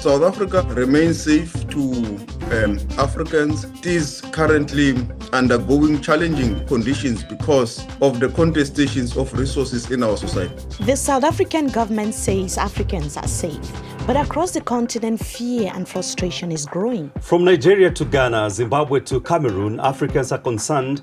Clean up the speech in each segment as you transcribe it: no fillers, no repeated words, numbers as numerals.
South Africa remains safe to Africans. It is currently undergoing challenging conditions because of the contestations of resources in our society. The South African government says Africans are safe, but across the continent, fear and frustration is growing. From Nigeria to Ghana, Zimbabwe to Cameroon, Africans are concerned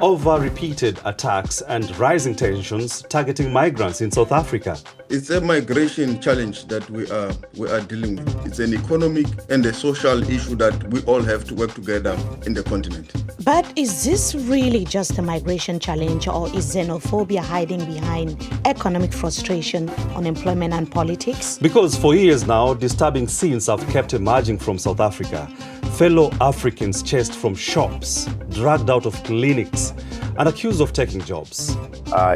over repeated attacks and rising tensions targeting migrants in South Africa. It's a migration challenge that we are dealing with. It's an economic and a social issue that we all have to work together in the continent. But is this really just a migration challenge, or is xenophobia hiding behind economic frustration, unemployment and politics? Because for years now, disturbing scenes have kept emerging from South Africa. Fellow Africans chased from shops, dragged out of clinics, and accused of taking jobs.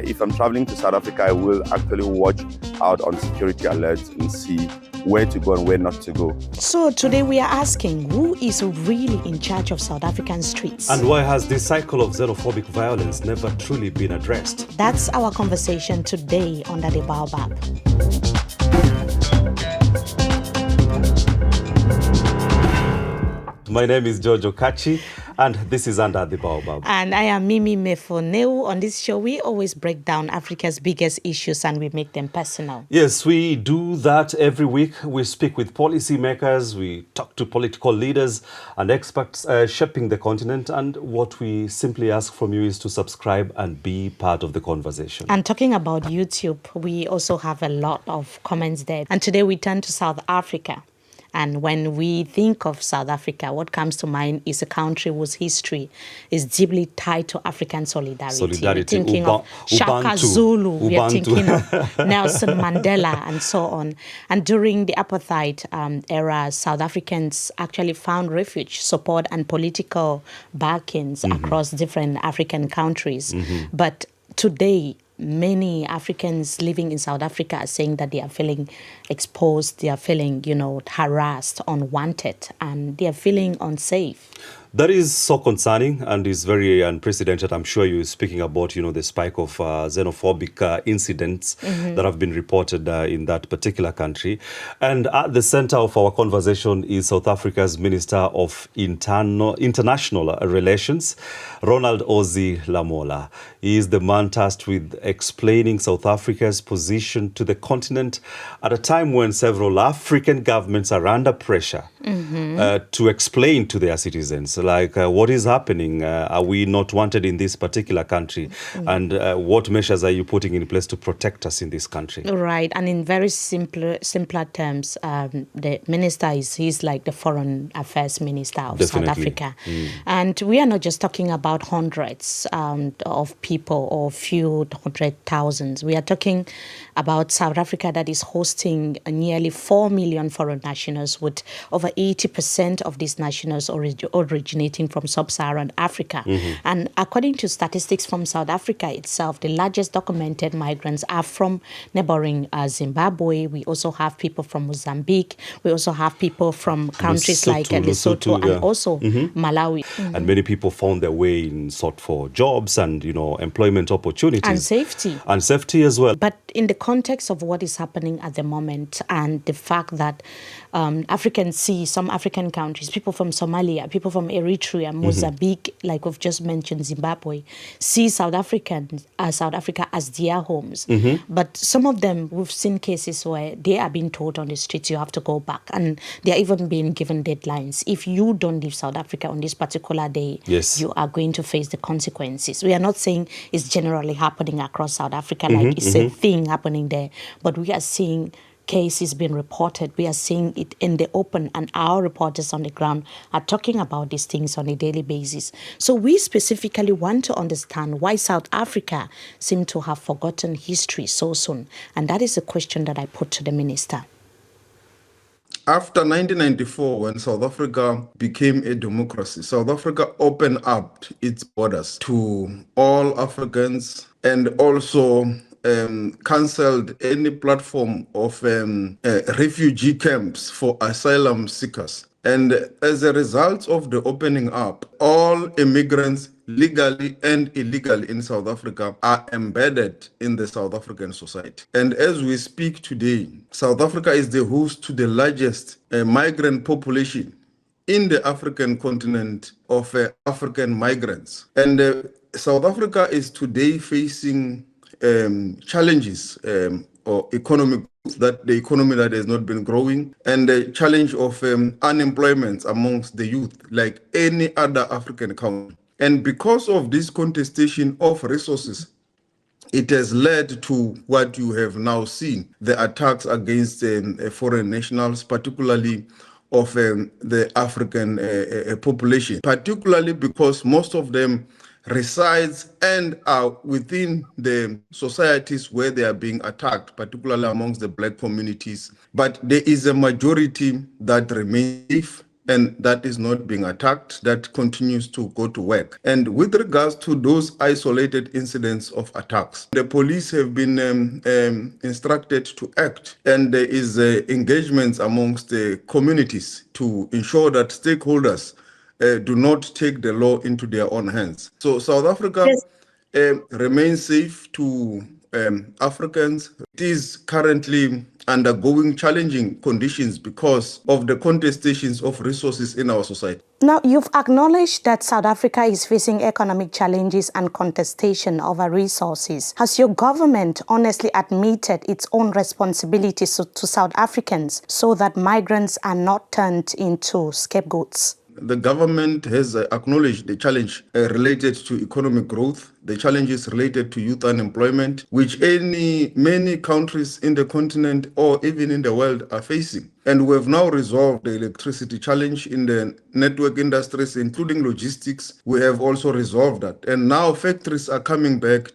If I'm traveling to South Africa, I will actually watch out on security alerts and see where to go and where not to go. So today we are asking, who is really in charge of South African streets? And why has this cycle of xenophobic violence never truly been addressed? That's our conversation today Under The Baobab. My name is Jojo Kachi, and this is Under The Baobab. And I am Mimi Mefoneu. On this show, we always break down Africa's biggest issues and we make them personal. Yes, we do that every week. We speak with policymakers, we talk to political leaders and experts shaping the continent. And what we simply ask from you is to subscribe and be part of the conversation. And talking about YouTube, we also have a lot of comments there. And today we turn to South Africa. And when we think of South Africa, what comes to mind is a country whose history is deeply tied to African solidarity. We're thinking of Shaka Zulu, we are thinking of Nelson Mandela and so on. And during the apartheid era, South Africans actually found refuge, support and political backings across different African countries. But today, many Africans living in South Africa are saying that they are feeling exposed, they are feeling, harassed, unwanted, and they are feeling unsafe. That is so concerning and is very unprecedented. I'm sure you're speaking about, the spike of xenophobic incidents that have been reported in that particular country. And at the center of our conversation is South Africa's Minister of International Relations, Ronald Lamola. He is the man tasked with explaining South Africa's position to the continent at a time when several African governments are under pressure to explain to their citizens, what is happening? Are we not wanted in this particular country? And what measures are you putting in place to protect us in this country? Right. And in very simpler terms, the minister he's like the foreign affairs minister of South Africa. And we are not just talking about hundreds of people or few hundred thousands. We are talking about South Africa that is hosting nearly 4 million foreign nationals, with over 80% of these nationals originating from sub-Saharan Africa. And according to statistics from South Africa itself, the largest documented migrants are from neighboring Zimbabwe. We also have people from Mozambique. We also have people from countries like Lesotho and also Malawi. And many people found their way in sought for jobs and, employment opportunities. And safety. And safety as well. But in the context of what is happening at the moment and the fact that Africans see some African countries, people from Somalia, people from Eritrea, Mozambique, like we've just mentioned, Zimbabwe, see South Africa as their homes. But some of them, we've seen cases where they are being told on the streets, you have to go back. And they are even being given deadlines. If you don't leave South Africa on this particular day, you are going to face the consequences. We are not saying it's generally happening across South Africa, like it's a thing happening there. But we are seeing cases being reported. We are seeing it in the open, and our reporters on the ground are talking about these things on a daily basis. So we specifically want to understand why South Africa seemed to have forgotten history so soon. And that is a question that I put to the minister. After 1994, when South Africa became a democracy, South Africa opened up its borders to all Africans and also cancelled any platform of refugee camps for asylum seekers. And as a result of the opening up, all immigrants legally and illegally in South Africa, are embedded in the South African society. And as we speak today, South Africa is the host to the largest migrant population in the African continent of African migrants. And South Africa is today facing challenges or economic that the economy that has not been growing, and the challenge of unemployment amongst the youth, like any other African country. And because of this contestation of resources, it has led to what you have now seen, the attacks against foreign nationals, particularly of the African population, particularly because most of them resides and are within the societies where they are being attacked, particularly amongst the Black communities. But there is a majority that remains safe and that is not being attacked, that continues to go to work. And with regards to those isolated incidents of attacks, the police have been instructed to act, and there is engagements amongst the communities to ensure that stakeholders do not take the law into their own hands. So South Africa remains safe to Africans. It is currently undergoing challenging conditions because of the contestations of resources in our society. Now, you've acknowledged that South Africa is facing economic challenges and contestation over resources. Has your government honestly admitted its own responsibilities to South Africans so that migrants are not turned into scapegoats? The government has acknowledged the challenge related to economic growth, the challenges related to youth unemployment, which many countries in the continent or even in the world are facing. And we have now resolved the electricity challenge in the network industries, including logistics. We have also resolved that. And now factories are coming back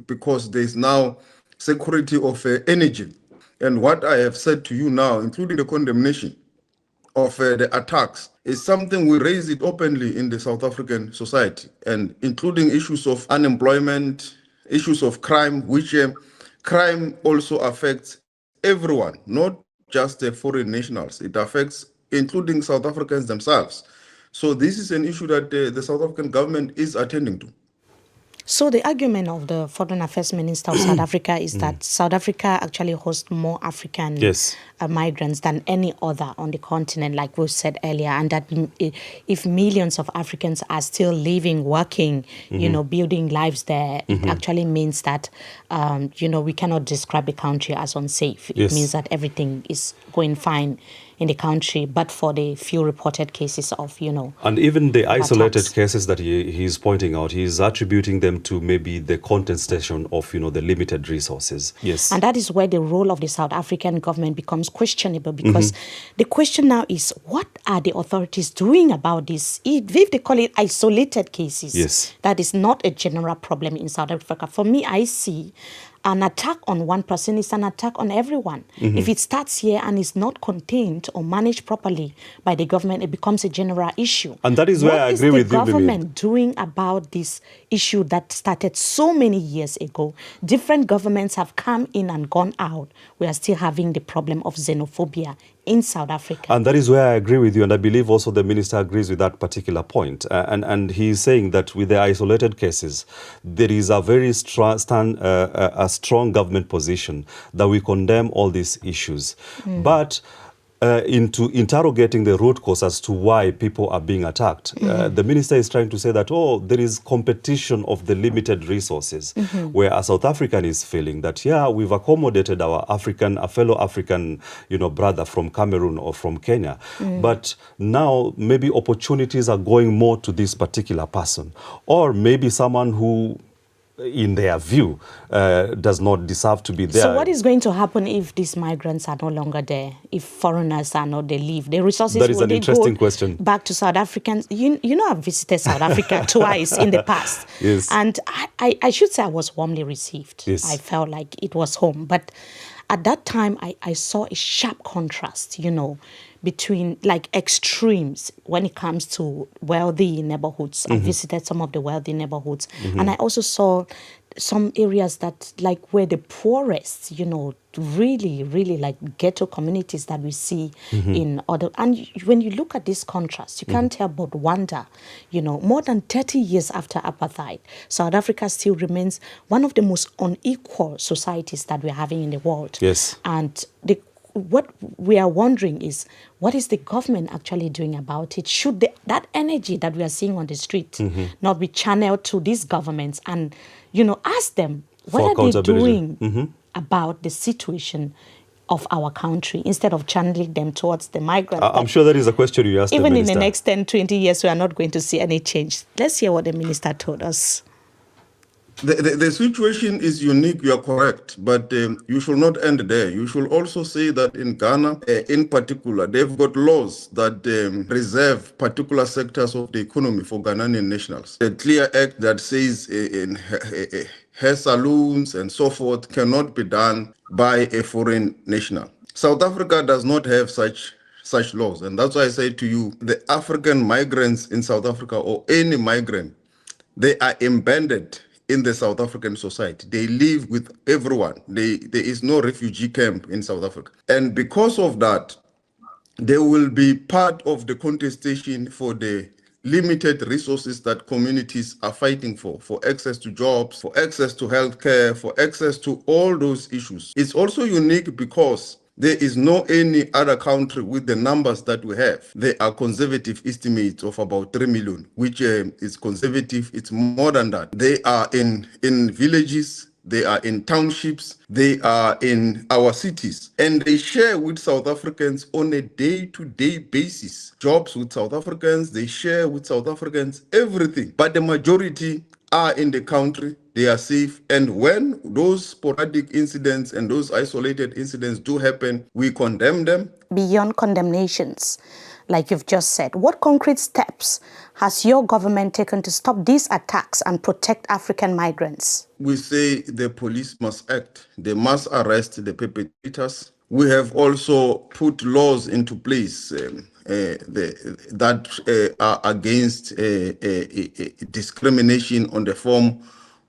because there is now security of energy. And what I have said to you now, including the condemnation of the attacks, is something we raise it openly in the South African society, and including issues of unemployment, issues of crime, which crime also affects everyone, not just the foreign nationals. It affects including South Africans themselves. So this is an issue that the South African government is attending to. So the argument of the Foreign Affairs Minister of South Africa is that South Africa actually hosts more African migrants than any other on the continent, like we said earlier, and that if millions of Africans are still living, working, building lives there, it actually means that, we cannot describe the country as unsafe. It means that everything is going fine in the country, but for the few reported cases of, And even the isolated attacks. cases that he's pointing out, he's attributing them to maybe the contestation of, the limited resources. Yes. And that is where the role of the South African government becomes questionable, because the question now is, what are the authorities doing about this? If they call it isolated cases, that is not a general problem in South Africa. For me, I see an attack on one person is an attack on everyone. If it starts here and is not contained or managed properly by the government, it becomes a general issue. And that is where I agree with you, What is the government doing about this issue that started so many years ago? Different governments have come in and gone out. We are still having the problem of xenophobia in South Africa. And that is where I agree with you, and I believe also the minister agrees with that particular point. And he is saying that with the isolated cases, there is a very strong government position that we condemn all these issues. But into interrogating the root cause as to why people are being attacked. The minister is trying to say that, there is competition of the limited resources, where a South African is feeling that, we've accommodated our fellow African, brother from Cameroon or from Kenya. But now maybe opportunities are going more to this particular person, or maybe someone who, in their view, does not deserve to be there. So what is going to happen if these migrants are no longer there? If foreigners are not, they leave? The resources that is an interesting question. Back to South Africans? I've visited South Africa twice in the past. Yes. And I should say I was warmly received. Yes. I felt like it was home. But at that time, I saw a sharp contrast, between extremes when it comes to wealthy neighborhoods. I visited some of the wealthy neighborhoods. And I also saw some areas that like were the poorest, you know, really, really like ghetto communities that we see in other. And when you look at this contrast, you can't help but wonder, you know, more than 30 years after apartheid, South Africa still remains one of the most unequal societies that we're having in the world. Yes. And what we are wondering is, what is the government actually doing about it? Should that energy that we are seeing on the street not be channeled to these governments and, you know, ask them, what are they doing about the situation of our country instead of channeling them towards the migrants? I'm sure that is a question you asked the Even in minister. the next 10, 20 years, we are not going to see any change. Let's hear what the minister told us. The situation is unique, you are correct, but you should not end there. You should also say that in Ghana, in particular, they've got laws that reserve particular sectors of the economy for Ghanaian nationals. A clear act that says hair salons and so forth cannot be done by a foreign national. South Africa does not have such laws, and that's why I say to you, the African migrants in South Africa or any migrant, they are embedded in the South African society. They live with everyone. There is no refugee camp in South Africa. And because of that, they will be part of the contestation for the limited resources that communities are fighting for access to jobs, for access to healthcare, for access to all those issues. It's also unique because there is no any other country with the numbers that we have. There are conservative estimates of about 3 million, which is conservative. It's more than that. They are in villages, they are in townships, they are in our cities, and they share with South Africans on a day-to-day basis. Jobs with South Africans, they share with South Africans everything. But the majority are in the country, they are safe. And when those sporadic incidents and those isolated incidents do happen, we condemn them. Beyond condemnations, like you've just said, what concrete steps has your government taken to stop these attacks and protect African migrants? We say the police must act. They must arrest the perpetrators. We have also put laws into place that are against discrimination on the form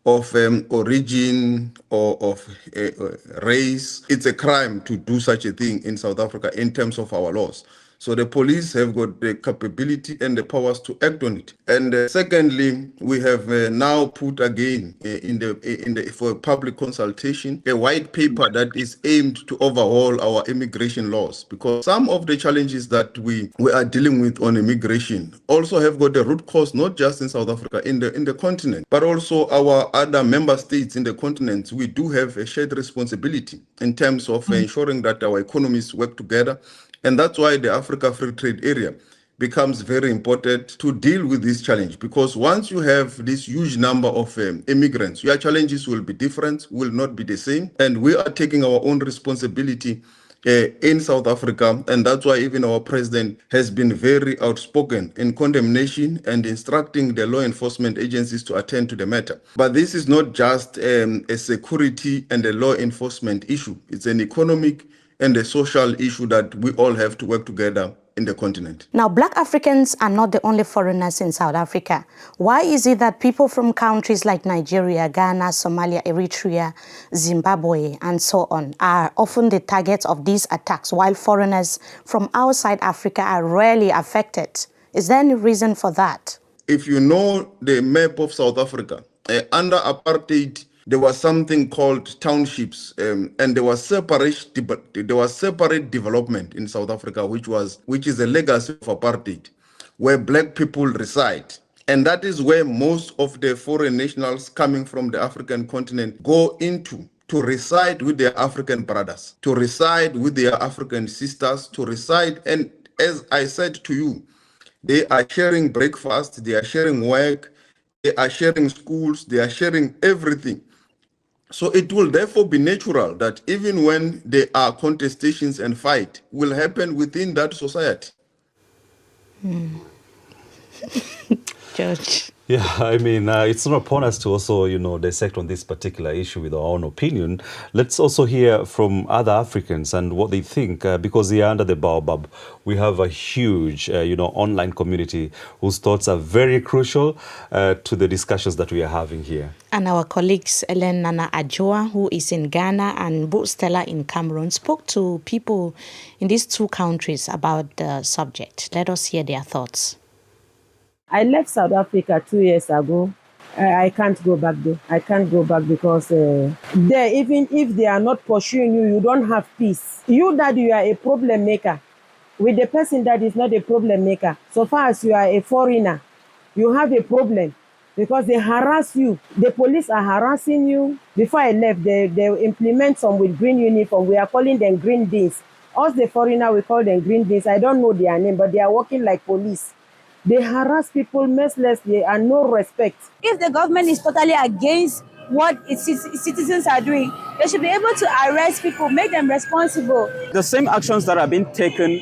of origin or of race. It's a crime to do such a thing in South Africa in terms of our laws. So the police have got the capability and the powers to act on it. And secondly, we have now put again for public consultation a white paper that is aimed to overhaul our immigration laws, because some of the challenges that we are dealing with on immigration also have got the root cause not just in South Africa, in the continent, but also our other member states in the continent. We do have a shared responsibility in terms of ensuring that our economies work together. And that's why the Africa Free Trade Area becomes very important to deal with this challenge, because once you have this huge number of immigrants, your challenges will be different, will not be the same. And we are taking our own responsibility in South Africa. And that's why even our president has been very outspoken in condemnation and instructing the law enforcement agencies to attend to the matter. But this is not just a security and a law enforcement issue. It's an economic and a social issue that we all have to work together in the continent. Now, Black Africans are not the only foreigners in South Africa. Why is it that people from countries like Nigeria, Ghana, Somalia, Eritrea, Zimbabwe, and so on are often the targets of these attacks, while foreigners from outside Africa are rarely affected? Is there any reason for that? If you know the map of South Africa, under apartheid, there was something called townships, and there was separate development in South Africa, which is a legacy of apartheid, where black people reside. And that is where most of the foreign nationals coming from the African continent go into, to reside with their African brothers, to reside with their African sisters, to reside. And as I said to you, they are sharing breakfast, they are sharing work, they are sharing schools, they are sharing everything. So it will therefore be natural that even when there are contestations and fight will happen within that society. George. Yeah, I mean, it's not upon us to also, dissect on this particular issue with our own opinion. Let's also hear from other Africans and what they think, because here under the Baobab, we have a huge, online community whose thoughts are very crucial to the discussions that we are having here. And our colleagues, Ellen Nana Ajoa, who is in Ghana, and Bo Stella in Cameroon, spoke to people in these two countries about the subject. Let us hear their thoughts. I left South Africa 2 years ago. I can't go back there. I can't go back because there, even if they are not pursuing you, you don't have peace. You that you are a problem maker with the person that is not a problem maker. So far as you are a foreigner, you have a problem because they harass you. The police are harassing you. Before I left, they implement some with green uniform. We are calling them green beans. Us, the foreigner, we call them green beans. I don't know their name, but they are working like police. They harass people mercilessly and no respect. If the government is totally against what its citizens are doing, they should be able to arrest people, make them responsible. The same actions that have been taken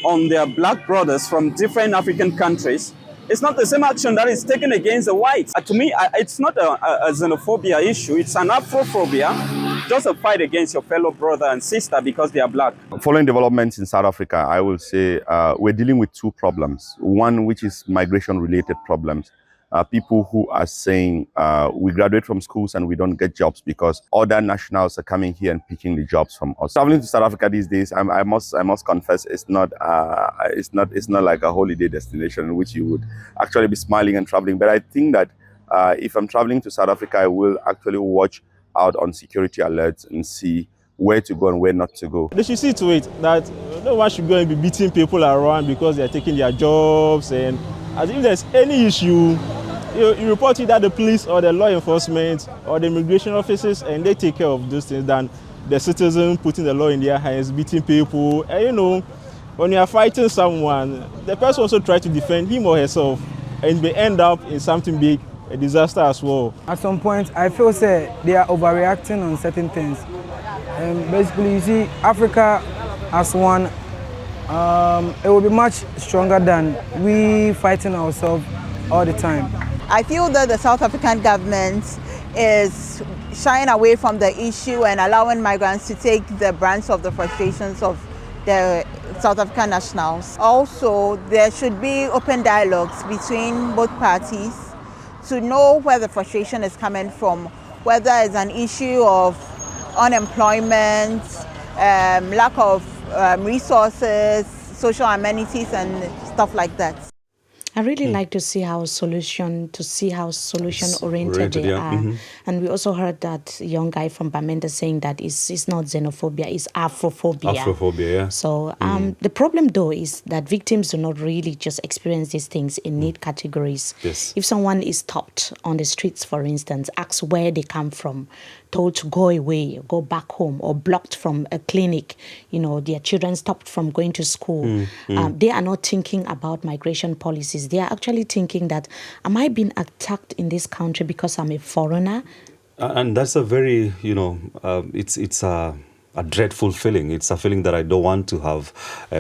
on their black brothers from different African countries, it's not the same action that is taken against the whites. To me, it's not a xenophobia issue, it's an Afrophobia. Just a fight against your fellow brother and sister because they are black. Following developments in South Africa, I will say we're dealing with two problems. One, which is migration-related problems. People who are saying we graduate from schools and we don't get jobs because other nationals are coming here and picking the jobs from us. Traveling to South Africa these days, I must confess, it's not like a holiday destination in which you would actually be smiling and traveling. But I think that if I'm traveling to South Africa, I will actually watch out on security alerts and see where to go and where not to go. They should see to it that no one should go and be beating people around because they're taking their jobs, and as if there's any issue, you report it at the police or the law enforcement or the immigration officers, and they take care of those things than the citizen putting the law in their hands, beating people. And when you are fighting someone, the person also tries to defend him or herself, and may end up in something big, a disaster as well. At some point, I feel say they are overreacting on certain things. Basically, you see, Africa as one, it will be much stronger than we fighting ourselves all the time. I feel that the South African government is shying away from the issue and allowing migrants to take the brunt of the frustrations of the South African nationals. Also, there should be open dialogues between both parties to know where the frustration is coming from, whether it's an issue of unemployment, lack of resources, social amenities and stuff like that. I really like to see how solution oriented they are. Mm-hmm. And we also heard that young guy from Bamenda saying that it's not xenophobia, it's Afrophobia. Afrophobia, yeah. So the problem though is that victims do not really just experience these things in neat categories. Yes. If someone is stopped on the streets, for instance, asked where they come from, told to go away, go back home, or blocked from a clinic, their children stopped from going to school, they are not thinking about migration policies. They are actually thinking that, am I being attacked in this country because I'm a foreigner? And that's a very, it's a dreadful feeling. It's a feeling that I don't want to have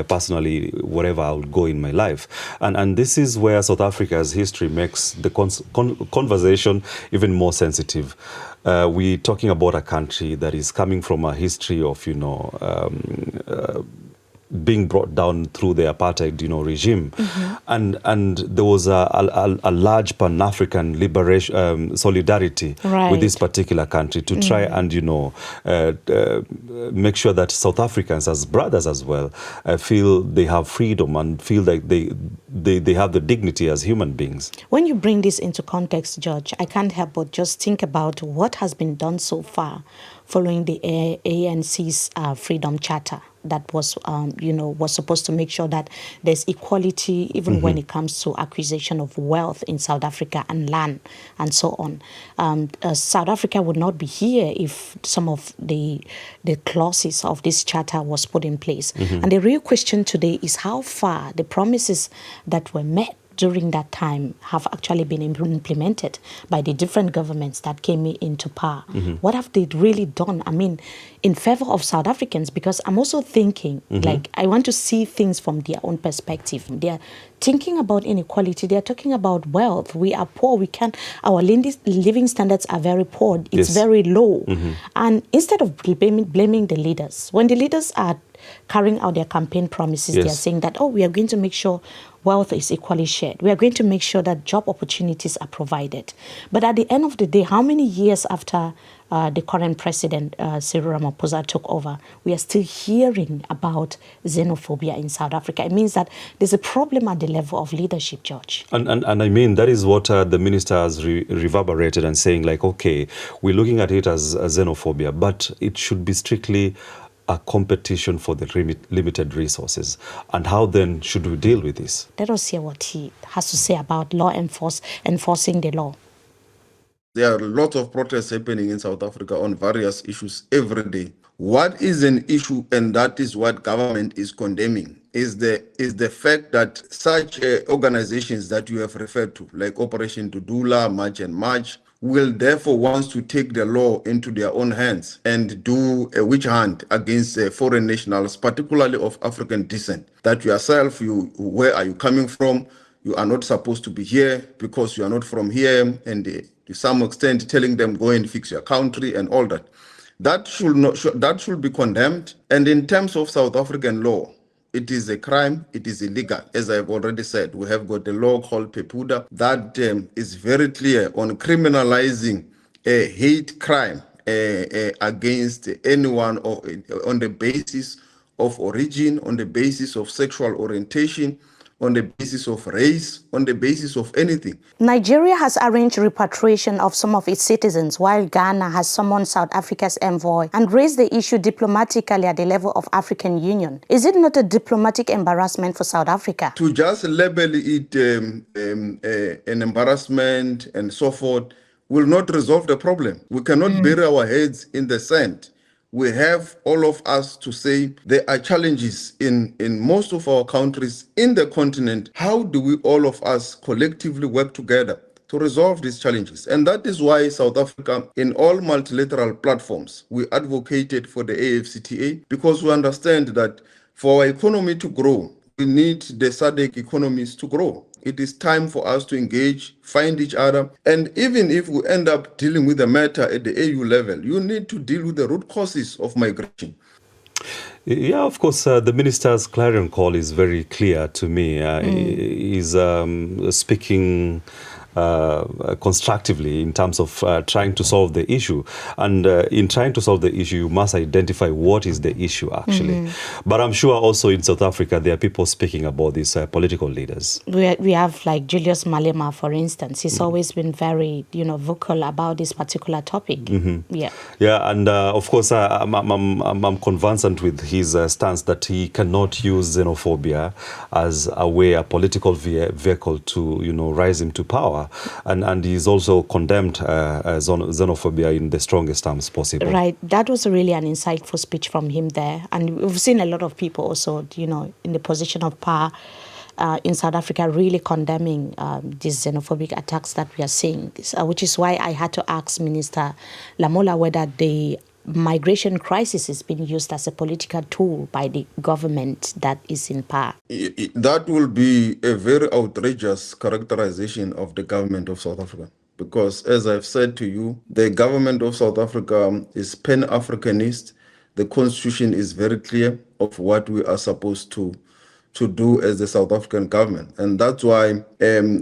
personally wherever I would go in my life. And this is where South Africa's history makes the conversation even more sensitive. We're talking about a country that is coming from a history of, being brought down through the apartheid, regime, and there was a large Pan-African liberation solidarity with this particular country to try and make sure that South Africans as brothers as well feel they have freedom and feel like they have the dignity as human beings. When you bring this into context, George, I can't help but just think about what has been done so far following the ANC's Freedom Charter that was, was supposed to make sure that there's equality even when it comes to acquisition of wealth in South Africa and land and so on. South Africa would not be here if some of the clauses of this charter was put in place. And the real question today is how far the promises that were met during that time have actually been implemented by the different governments that came into power. What have they really done? I mean, in favor of South Africans, because I'm also thinking, like, I want to see things from their own perspective. They're thinking about inequality. They're talking about wealth. We are poor. Our living standards are very poor. It's very low. And instead of blaming the leaders, when the leaders are carrying out their campaign promises, they are saying that, oh, we are going to make sure wealth is equally shared. We are going to make sure that job opportunities are provided. But at the end of the day, how many years after the current president, Cyril Ramaphosa, took over, we are still hearing about xenophobia in South Africa? It means that there's a problem at the level of leadership, George. And I mean, that is what the minister has reverberated and saying, like, okay, we're looking at it as a xenophobia, but it should be strictly a competition for the limited resources. And how then should we deal with this? Let us hear what he has to say about enforcing the law. There are lots of protests happening in South Africa on various issues every day. What is an issue, and that is what government is condemning, is the fact that such organizations that you have referred to, like Operation Dudula, March and March, will therefore want to take the law into their own hands and do a witch hunt against foreign nationals, particularly of African descent. That yourself, where are you coming from? You are not supposed to be here because you are not from here, and to some extent telling them go and fix your country and all that. That should be condemned. And in terms of South African law, it is a crime, it is illegal. As I've already said, we have got a law called Pepuda that is very clear on criminalizing a hate crime against anyone on the basis of origin, on the basis of sexual orientation, on the basis of race, on the basis of anything. Nigeria has arranged repatriation of some of its citizens, while Ghana has summoned South Africa's envoy and raised the issue diplomatically at the level of African Union. Is it not a diplomatic embarrassment for South Africa? To just label it an embarrassment and so forth will not resolve the problem. We cannot bury our heads in the sand. We have, all of us, to say there are challenges in most of our countries in the continent. How do we, all of us, collectively work together to resolve these challenges? And that is why South Africa, in all multilateral platforms, we advocated for the AfCFTA, because we understand that for our economy to grow, we need the SADC economies to grow. It is time for us to engage, find each other. And even if we end up dealing with the matter at the AU level, you need to deal with the root causes of migration. Yeah, of course, the minister's clarion call is very clear to me. He's speaking constructively in terms of trying to solve the issue. And in trying to solve the issue, you must identify what is the issue actually. But I'm sure also in South Africa, there are people speaking about these political leaders. We have like Julius Malema, for instance. He's always been very, vocal about this particular topic. Yeah, and of course, I'm conversant with his stance that he cannot use xenophobia as a political vehicle to, rise him to power. And he's also condemned xenophobia in the strongest terms possible. Right. That was really an insightful speech from him there. And we've seen a lot of people also, in the position of power in South Africa really condemning these xenophobic attacks that we are seeing, which is why I had to ask Minister Lamola whether the migration crisis is being used as a political tool by the government that is in power. That will be a very outrageous characterization of the government of South Africa. Because as I've said to you, the government of South Africa is pan-Africanist. The constitution is very clear of what we are supposed to do as the South African government. And that's why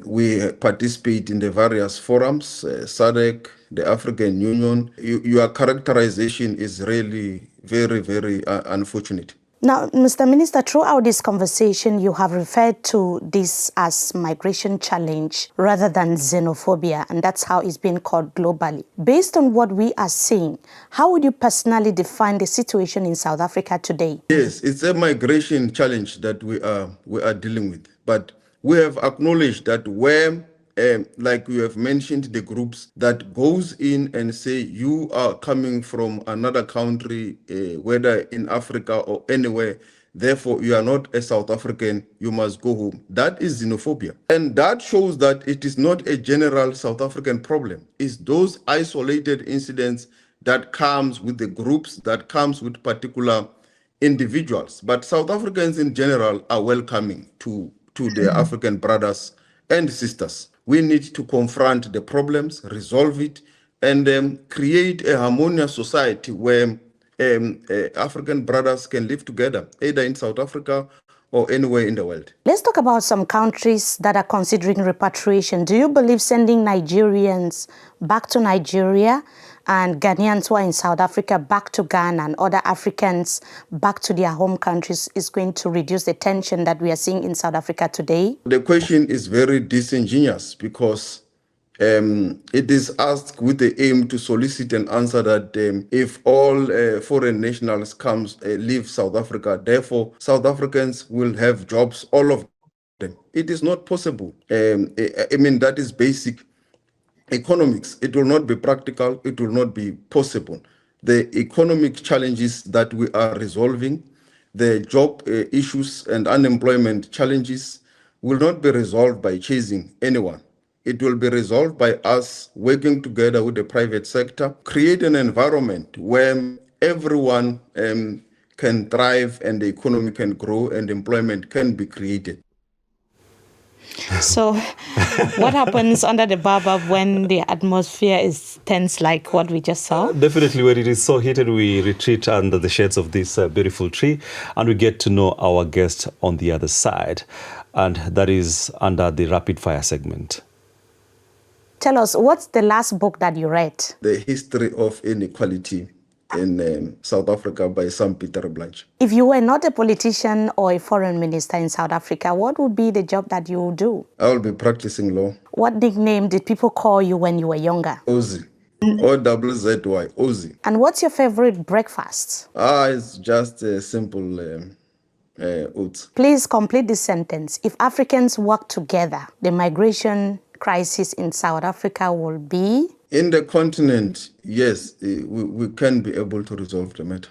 we participate in the various forums, SADC, the African Union. Your characterization is really very, very unfortunate. Now, Mr. Minister, throughout this conversation, you have referred to this as migration challenge rather than xenophobia, and that's how it's been called globally. Based on what we are seeing, how would you personally define the situation in South Africa today? Yes, it's a migration challenge that we are dealing with, but we have acknowledged that where like you have mentioned, the groups that goes in and say you are coming from another country, whether in Africa or anywhere, therefore you are not a South African, you must go home. That is xenophobia. And that shows that it is not a general South African problem. It's those isolated incidents that comes with the groups, that comes with particular individuals. But South Africans in general are welcoming to their African brothers and sisters. We need to confront the problems, resolve it, and create a harmonious society where African brothers can live together, either in South Africa or anywhere in the world. Let's talk about some countries that are considering repatriation. Do you believe sending Nigerians back to Nigeria and Ghanaians who are in South Africa back to Ghana and other Africans back to their home countries is going to reduce the tension that we are seeing in South Africa today? The question is very disingenuous because it is asked with the aim to solicit an answer that if all foreign nationals leave South Africa, therefore South Africans will have jobs, all of them. It is not possible. I mean, that is basic economics. It will not be practical. It will not be possible. The economic challenges that we are resolving, the job issues and unemployment challenges will not be resolved by chasing anyone. It will be resolved by us working together with the private sector, create an environment where everyone can thrive and the economy can grow and employment can be created. So what happens under the baobab when the atmosphere is tense like what we just saw? Definitely, when it is so heated, we retreat under the shades of this beautiful tree and we get to know our guest on the other side. And that is under the rapid fire segment. Tell us, what's the last book that you read? The History of Inequality in South Africa by Sam Peter Blanche. If you were not a politician or a foreign minister in South Africa, what would be the job that you would do? I will be practicing law. What nickname did people call you when you were younger? Ozzy. O-Z-Z-Y, Ozzy. And what's your favorite breakfast? It's just a simple oats. Please complete this sentence. If Africans work together, the migration crisis in South Africa will be? In the continent, yes, we can be able to resolve the matter.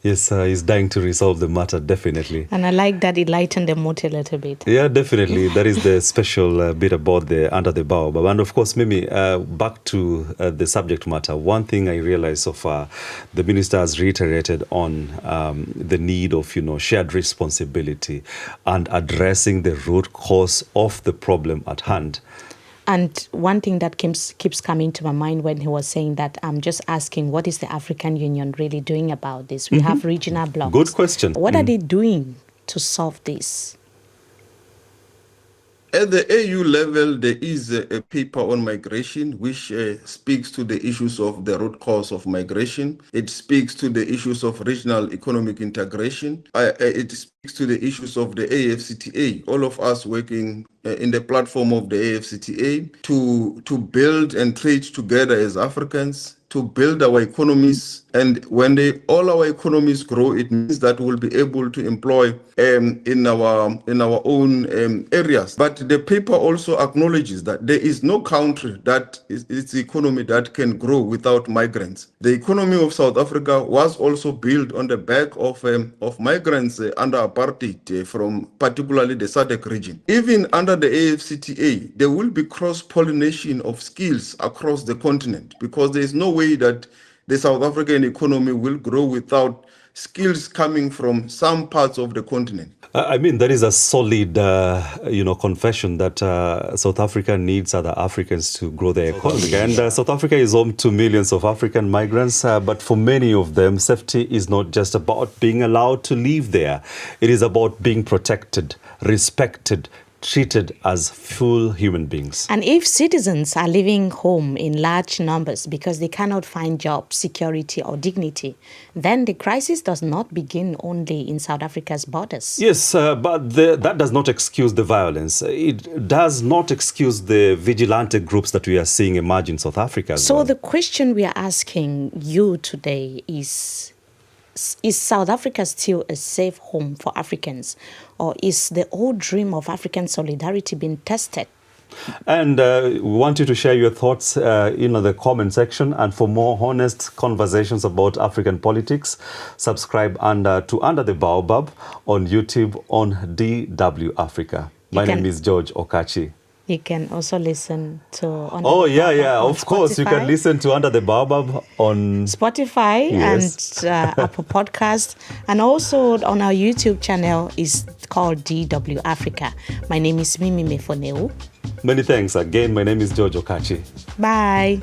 Yes, he's dying to resolve the matter, definitely. And I like that it lightened the mood a little bit. Yeah, definitely. That is the special bit about the Under the Baobab. And of course, Mimi, back to the subject matter. One thing I realized so far, the minister has reiterated on the need of, shared responsibility and addressing the root cause of the problem at hand. And one thing that keeps coming to my mind when he was saying that, I'm just asking, what is the African Union really doing about this? We have regional blocs. Good question. What are they doing to solve this? At the AU level, there is a paper on migration which speaks to the issues of the root cause of migration. It speaks to the issues of regional economic integration. It speaks to the issues of the AFCTA. All of us working in the platform of the AFCTA to build and trade together as Africans, to build our economies. And when all our economies grow, it means that we'll be able to employ in our own areas. But the paper also acknowledges that there is no country that its economy that can grow without migrants. The economy of South Africa was also built on the back of migrants under apartheid from particularly the SADC region. Even under the AFCTA, there will be cross-pollination of skills across the continent because there is no way that the South African economy will grow without skills coming from some parts of the continent. I mean, that is a solid, confession that South Africa needs other Africans to grow their economy. And South Africa is home to millions of African migrants, but for many of them, safety is not just about being allowed to live there. It is about being protected, respected, treated as full human beings. And if citizens are living home in large numbers because they cannot find job security or dignity, then the crisis does not begin only in South Africa's borders. Yes, but that does not excuse the violence. It does not excuse the vigilante groups that we are seeing emerge in South Africa. So the question we are asking you today is South Africa still a safe home for Africans? Or is the old dream of African solidarity being tested And we want you to share your thoughts in the comment section. And for more honest conversations about African politics, subscribe to Under the Baobab on YouTube on DW Africa. My name is George Okachi. You can also listen to Under Oh, the yeah, Baobab yeah. on Of course, you can Spotify. listen to Under the Baobab on Spotify Yes. and Apple Podcast. And also on our YouTube channel is called DW Africa. My name is Mimi Mefoneu. Many thanks again. My name is George Okachi. Bye.